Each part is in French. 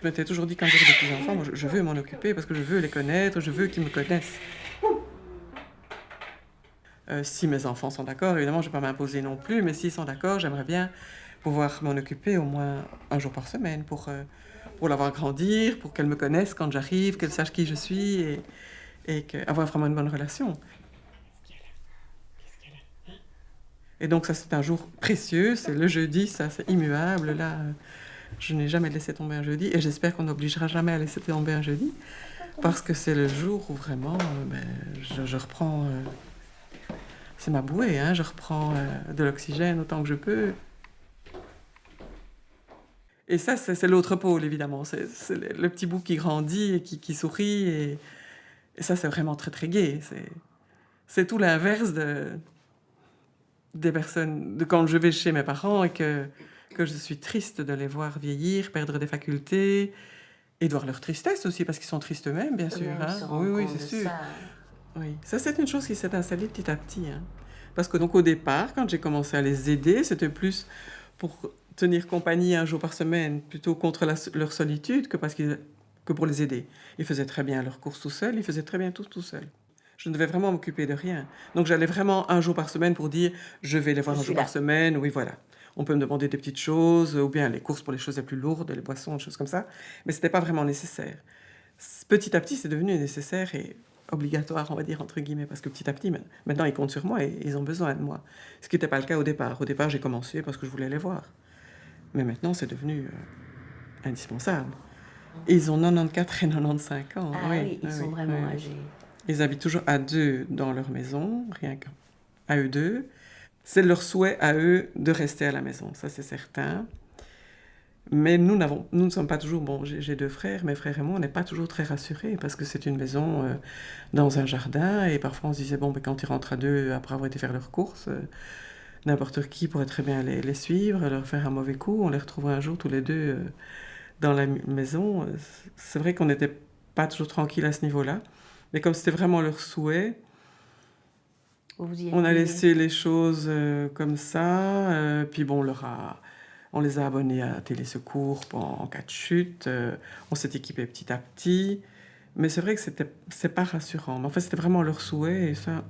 Je m'étais toujours dit quand j'aurai des petits-enfants, moi, je veux m'en occuper parce que je veux les connaître, je veux qu'ils me connaissent. Si mes enfants sont d'accord, évidemment, je ne vais pas m'imposer non plus, mais s'ils sont d'accord, j'aimerais bien pouvoir m'en occuper au moins un jour par semaine pour la voir grandir, pour qu'elle me connaisse quand j'arrive, qu'elle sache qui je suis et avoir vraiment une bonne relation. Et donc ça, c'est un jour précieux, c'est le jeudi, ça, c'est immuable. Là, je n'ai jamais laissé tomber un jeudi et j'espère qu'on n'obligera jamais à laisser tomber un jeudi parce que c'est le jour où vraiment je reprends... c'est ma bouée, hein, je reprends de l'oxygène autant que je peux. Et ça, c'est l'autre pôle, évidemment. C'est le petit bout qui grandit et qui sourit. Et ça, c'est vraiment très, très gai. C'est tout l'inverse des personnes... de quand je vais chez mes parents et que je suis triste de les voir vieillir, perdre des facultés et de voir leur tristesse aussi, parce qu'ils sont tristes eux-mêmes, bien sûr. Hein. Oui, c'est sûr. Ça. Oui, ça, c'est une chose qui s'est installée petit à petit. Hein. Parce que donc au départ, quand j'ai commencé à les aider, c'était plus pour tenir compagnie un jour par semaine, plutôt contre leur solitude que pour les aider. Ils faisaient très bien leurs courses tout seuls, ils faisaient très bien tout seuls. Je ne devais vraiment m'occuper de rien. Donc j'allais vraiment un jour par semaine pour dire je vais les voir un jour par semaine, oui voilà. On peut me demander des petites choses, ou bien les courses pour les choses les plus lourdes, les boissons, des choses comme ça. Mais ce n'était pas vraiment nécessaire. Petit à petit, c'est devenu nécessaire et obligatoire, on va dire, entre guillemets, parce que petit à petit, maintenant, ils comptent sur moi et ils ont besoin de moi. Ce qui n'était pas le cas au départ. Au départ, j'ai commencé parce que je voulais les voir. Mais maintenant, c'est devenu indispensable. Et ils ont 94 et 95 ans. Ah oui, ils sont vraiment âgés. Ils habitent toujours à deux dans leur maison, rien qu'à eux deux. C'est leur souhait à eux de rester à la maison, ça c'est certain. Mais nous ne sommes pas toujours... Bon, j'ai deux frères, mes frères et moi, on n'est pas toujours très rassurés parce que c'est une maison dans un jardin et parfois on se disait, bon, ben, quand ils rentrent à deux après avoir été faire leurs courses, n'importe qui pourrait très bien les suivre, leur faire un mauvais coup, on les retrouverait un jour tous les deux dans la maison. C'est vrai qu'on n'était pas toujours tranquille à ce niveau-là, mais comme c'était vraiment leur souhait, on a laissé les choses comme ça, puis bon, on les a abonnés à Télé Secours en cas de chute. On s'est équipé petit à petit. Mais c'est vrai que c'est pas rassurant. Mais en fait, c'était vraiment leur souhait. Et ça,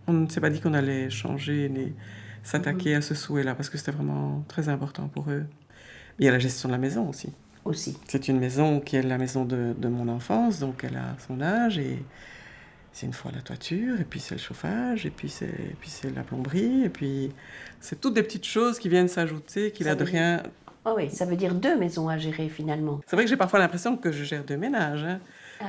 on ne s'est pas dit qu'on allait changer ni s'attaquer à ce souhait-là. Parce que c'était vraiment très important pour eux. Il y a la gestion de la maison aussi. C'est une maison qui est la maison de mon enfance. Donc, elle a son âge. Et c'est une fois la toiture, et puis c'est le chauffage, et puis c'est la plomberie, et puis c'est toutes des petites choses qui viennent s'ajouter, qui l'air de rien... Oh oui, ça veut dire deux maisons à gérer finalement. C'est vrai que j'ai parfois l'impression que je gère deux ménages, hein,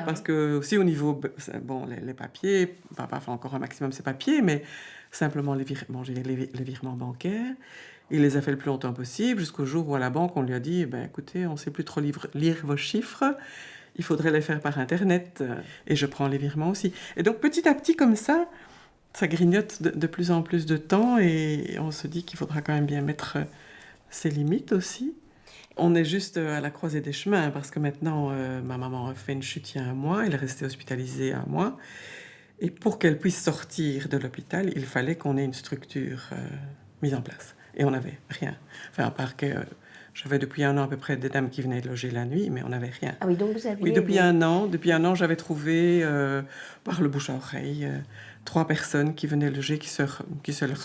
parce que aussi au niveau, bon, les papiers, papa fait encore un maximum ses papiers, mais simplement les virements bancaires, il les a fait le plus longtemps possible, jusqu'au jour où à la banque on lui a dit, ben écoutez, on ne sait plus trop lire vos chiffres, il faudrait les faire par Internet, et je prends les virements aussi. Et donc, petit à petit, comme ça grignote de plus en plus de temps, et on se dit qu'il faudra quand même bien mettre ses limites aussi. On est juste à la croisée des chemins, parce que maintenant, ma maman a fait une chute il y a un mois, elle est restée hospitalisée un mois, et pour qu'elle puisse sortir de l'hôpital, il fallait qu'on ait une structure mise en place. Et on n'avait rien. Enfin, à part que... J'avais depuis un an à peu près des dames qui venaient loger la nuit, mais on n'avait rien. Ah oui, donc vous aviez... Oui, depuis un an, j'avais trouvé, par le bouche à oreille, 3 personnes qui venaient loger, qui se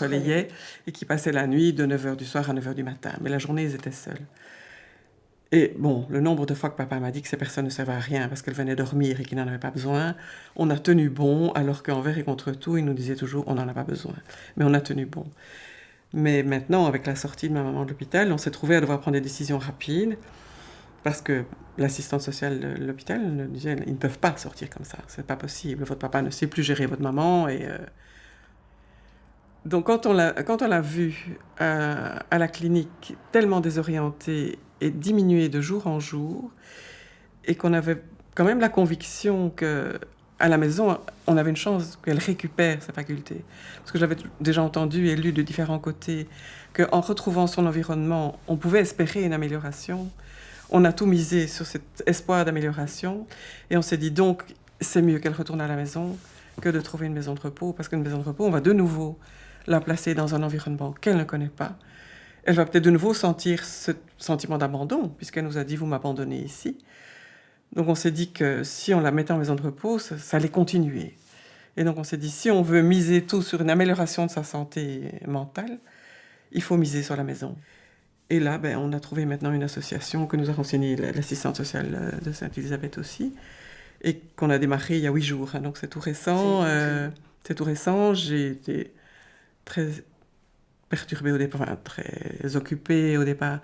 relayaient et qui passaient la nuit de 9h du soir à 9h du matin. Mais la journée, ils étaient seuls. Et bon, le nombre de fois que papa m'a dit que ces personnes ne servaient à rien parce qu'elles venaient dormir et qu'ils n'en avaient pas besoin, on a tenu bon, alors qu'envers et contre tout, il nous disait toujours, on n'en a pas besoin. Mais on a tenu bon. Mais maintenant, avec la sortie de ma maman de l'hôpital, on s'est trouvé à devoir prendre des décisions rapides parce que l'assistante sociale de l'hôpital nous disait ils ne peuvent pas sortir comme ça, c'est pas possible. Votre papa ne sait plus gérer votre maman. Donc quand on l'a vu à la clinique tellement désorientée et diminuée de jour en jour, et qu'on avait quand même la conviction que à la maison, on avait une chance qu'elle récupère sa faculté. Parce que j'avais déjà entendu et lu de différents côtés qu'en retrouvant son environnement, on pouvait espérer une amélioration. On a tout misé sur cet espoir d'amélioration. Et on s'est dit donc, c'est mieux qu'elle retourne à la maison que de trouver une maison de repos. Parce qu'une maison de repos, on va de nouveau la placer dans un environnement qu'elle ne connaît pas. elle va peut-être de nouveau sentir ce sentiment d'abandon, puisqu'elle nous a dit « vous m'abandonnez ici ». Donc on s'est dit que si on la mettait en maison de repos, ça allait continuer. Et donc on s'est dit, si on veut miser tout sur une amélioration de sa santé mentale, il faut miser sur la maison. Et là, on a trouvé maintenant une association que nous a renseignée l'assistante sociale de Sainte-Élisabeth aussi, et qu'on a démarré il y a 8 jours. Hein, donc c'est tout récent. C'est tout récent. J'ai été très perturbée au départ, enfin, très occupée au départ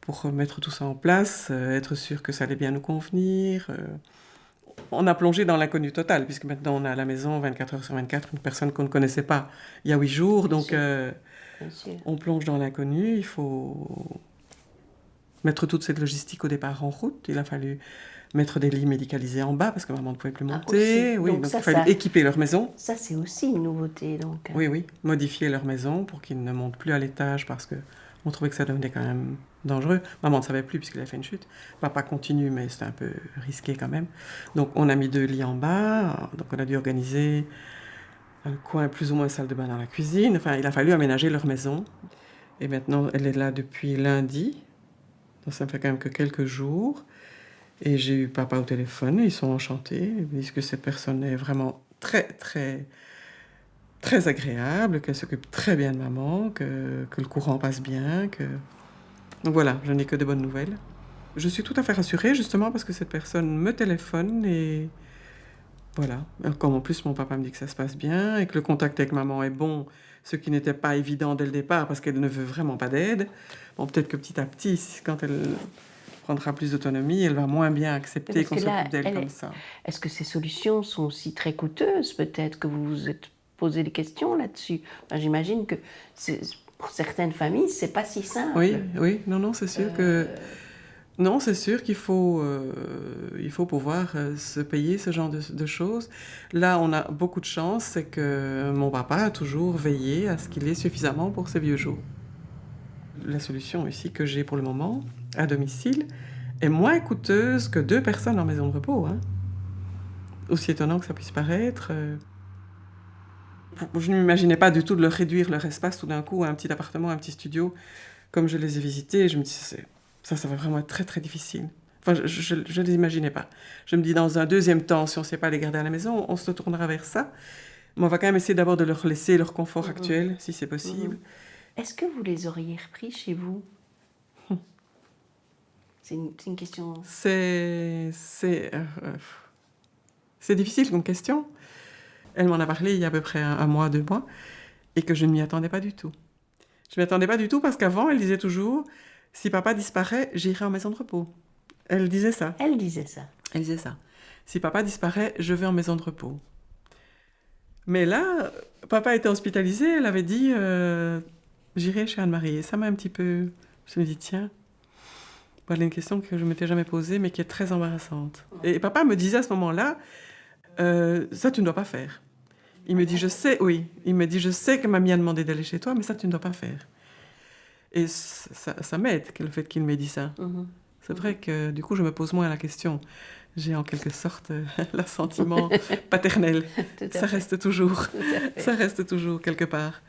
pour mettre tout ça en place, être sûre que ça allait bien nous convenir. On a plongé dans l'inconnu total, puisque maintenant on a à la maison 24 heures sur 24 une personne qu'on ne connaissait pas il y a 8 jours. Donc on plonge dans l'inconnu. Il faut mettre toute cette logistique au départ en route. Il a fallu mettre des lits médicalisés en bas parce que maman ne pouvait plus monter. Oui, donc il fallait équiper leur maison. Ça, c'est aussi une nouveauté. Donc. Oui, modifier leur maison pour qu'ils ne montent plus à l'étage parce qu'on trouvait que ça devenait quand même dangereux. Maman ne savait plus puisqu'il avait fait une chute. Papa continue, mais c'était un peu risqué quand même. Donc on a mis 2 lits en bas. Donc on a dû organiser un coin plus ou moins salle de bain dans la cuisine. Enfin, il a fallu aménager leur maison. Et maintenant, elle est là depuis lundi. Donc ça ne fait quand même que quelques jours. Et j'ai eu papa au téléphone, ils sont enchantés. Ils disent que cette personne est vraiment très, très, très agréable, qu'elle s'occupe très bien de maman, que le courant passe bien. Donc voilà, je n'ai que de bonnes nouvelles. Je suis tout à fait rassurée, justement, parce que cette personne me téléphone et voilà. Comme en plus mon papa me dit que ça se passe bien et que le contact avec maman est bon, ce qui n'était pas évident dès le départ parce qu'elle ne veut vraiment pas d'aide. Bon, peut-être que petit à petit, quand elle prendra plus d'autonomie, elle va moins bien accepter qu'on s'occupe d'elle comme ça. Est-ce que ces solutions sont aussi très coûteuses? Peut-être que vous vous êtes posé des questions là-dessus. Enfin, j'imagine que pour certaines familles, c'est pas si simple. Oui, non, c'est sûr que... Non, c'est sûr qu'il faut pouvoir se payer ce genre de choses. Là, on a beaucoup de chance, c'est que mon papa a toujours veillé à ce qu'il ait suffisamment pour ses vieux jours. La solution ici que j'ai pour le moment, à domicile, est moins coûteuse que 2 personnes en maison de repos. Hein. Aussi étonnant que ça puisse paraître. Je ne m'imaginais pas du tout de leur réduire leur espace tout d'un coup à un petit appartement, un petit studio. Comme je les ai visités, je me dis, ça va vraiment être très très difficile. Enfin, je ne les imaginais pas. Je me dis, dans un deuxième temps, si on ne sait pas les garder à la maison, on se tournera vers ça. Mais on va quand même essayer d'abord de leur laisser leur confort actuel, si c'est possible. Est-ce que vous les auriez repris chez vous? C'est une question... C'est difficile comme question. Elle m'en a parlé il y a à peu près un mois, 2 mois, et que je ne m'y attendais pas du tout. Je ne m'y attendais pas du tout parce qu'avant, elle disait toujours, si papa disparaît, j'irai en maison de repos. Elle disait ça. Elle disait ça. Si papa disparaît, je vais en maison de repos. Mais là, papa était hospitalisé, elle avait dit, j'irai chez Anne-Marie. Et ça m'a un petit peu... Je me dis, tiens, voilà une question que je ne m'étais jamais posée, mais qui est très embarrassante. Et papa me disait à ce moment-là, ça, tu ne dois pas faire. Il me dit, je sais que mamie a demandé d'aller chez toi, mais ça, tu ne dois pas faire. Et ça m'aide, le fait qu'il m'ait dit ça. C'est vrai que, du coup, je me pose moins la question. J'ai en quelque sorte l'assentiment paternel. Ça reste toujours quelque part.